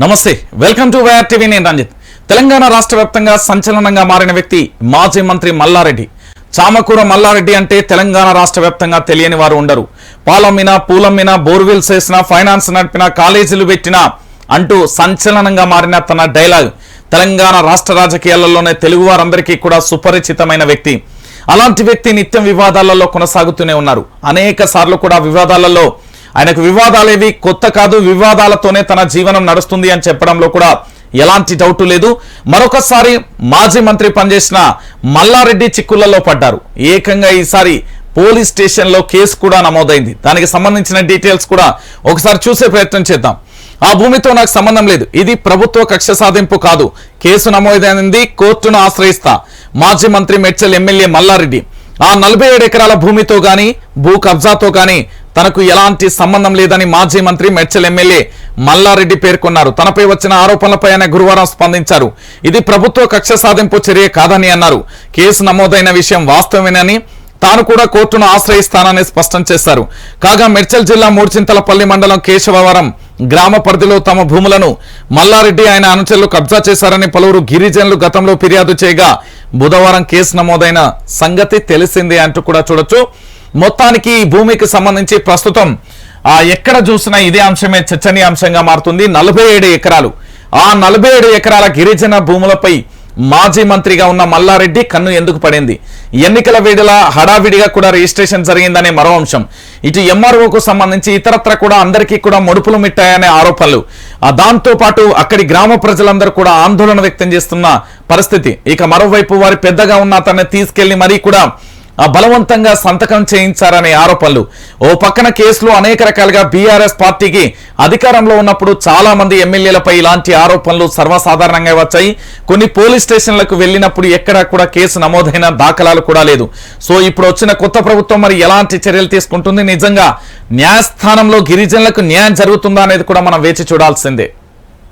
నమస్తే, welcome to YR TV. నేను రంజిత్. తెలంగాణ రాష్ట్ర వ్యాప్తంగా సంచలనంగా మారిన వ్యక్తి మాజీ మంత్రి మల్లారెడ్డి. చామకూర మల్లారెడ్డి అంటే తెలంగాణ రాష్ట్ర వ్యాప్తంగా తెలియని వారు ఉండరు. పాలమ్మినా, పూలమ్మినా, బోర్వెల్స్ వేసినా, ఫైనాన్స్ నడిపినా, కాలేజీలు పెట్టినా అంటూ సంచలనంగా మారిన తన డైలాగ్ తెలంగాణ రాష్ట్ర రాజకీయాలలోనే తెలుగు వారందరికీ కూడా సుపరిచితమైన వ్యక్తి. అలాంటి వ్యక్తి నిత్యం వివాదాలలో కొనసాగుతూనే ఉన్నారు. అనేక సార్లు కూడా వివాదాలలో ఆయనకు వివాదాలేవి కొత్త కాదు, వివాదాలతోనే తన జీవనం నడుస్తుంది అని చెప్పడంలో కూడా ఎలాంటి డౌట్ లేదు. మరొకసారి మాజీ మంత్రి పనిచేసిన మల్లారెడ్డి చిక్కులలో పడ్డారు. ఏకంగా ఈసారి పోలీస్ స్టేషన్లో కేసు కూడా నమోదైంది. దానికి సంబంధించిన డీటెయిల్స్ కూడా ఒకసారి చూసే ప్రయత్నం చేద్దాం. ఆ భూమితో నాకు సంబంధం లేదు, ఇది ప్రభుత్వ కక్ష సాధింపు కాదు, కేసు నమోదైంది, కోర్టును ఆశ్రయిస్తా. మాజీ మంత్రి మేడ్చల్ ఎమ్మెల్యే మల్లారెడ్డి ఆ 47 ఎకరాల భూమితో గాని, భూ కబ్జాతో గాని తనకు ఎలాంటి సంబంధం లేదని మాజీ మంత్రి మేడ్చల్ ఎమ్మెల్యే మల్లారెడ్డి పేర్కొన్నారు. తనపై వచ్చిన ఆరోపణలపై ఆయన గురువారం స్పందించారు. ఇది ప్రభుత్వ కక్ష సాధింపు చర్య కాదని అన్నారు. కేసు నమోదైన విషయం వాస్తవమేనని, తాను కూడా కోర్టును ఆశ్రయిస్తానని స్పష్టం చేశారు. కాగా మేడ్చల్ జిల్లా మూడుచింతలపల్లి మండలం కేశవవరం గ్రామ పరిధిలో తమ భూములను మల్లారెడ్డి ఆయన అనుచరులు కబ్జా చేశారని పలువురు గిరిజనులు గతంలో ఫిర్యాదు చేయగా బుధవారం కేసు నమోదైన సంగతి తెలిసిందే అంటూ కూడా చూడొచ్చు. మొత్తానికి ఈ భూమికి సంబంధించి ప్రస్తుతం ఎక్కడ చూసినా ఇదే అంశమే చర్చనీయాంశంగా మారుతుంది. 47 ఎకరాలు, ఆ 47 ఎకరాల గిరిజన భూములపై మాజీ మంత్రిగా ఉన్న మల్లారెడ్డి కన్ను ఎందుకు పడింది? ఎన్నికల వేళ హడావిడిగా కూడా రిజిస్ట్రేషన్ జరిగిందనే మరో అంశం. ఇటు ఎంఆర్ఓకు సంబంధించి ఇతరత్ర కూడా అందరికీ కూడా ముడుపులు మిట్టాయనే ఆరోపణలు. దాంతో పాటు అక్కడి గ్రామ ప్రజలందరూ కూడా ఆందోళన వ్యక్తం చేస్తున్న పరిస్థితి. ఇక మరోవైపు వారి పెద్దగా ఉన్న అతన్ని తీసుకెళ్లి మరీ కూడా బలవంతంగా సంతకం చేయించారనే ఆరోపణలు. ఓ పక్కన కేసులు అనేక రకాలుగా బీఆర్ఎస్ పార్టీకి అధికారంలో ఉన్నప్పుడు చాలా మంది ఎమ్మెల్యేలపై ఇలాంటి ఆరోపణలు సర్వసాధారణంగా వచ్చాయి. కొన్ని పోలీస్ స్టేషన్లకు వెళ్ళినప్పుడు ఎక్కడా కూడా కేసు నమోదైన దాఖలాలు కూడా లేదు. సో ఇప్పుడు వచ్చిన కొత్త ప్రభుత్వం మరి ఎలాంటి చర్యలు తీసుకుంటుంది? నిజంగా న్యాయస్థానంలో గిరిజనులకు న్యాయం జరుగుతుందా అనేది కూడా మనం వేచి చూడాల్సిందే.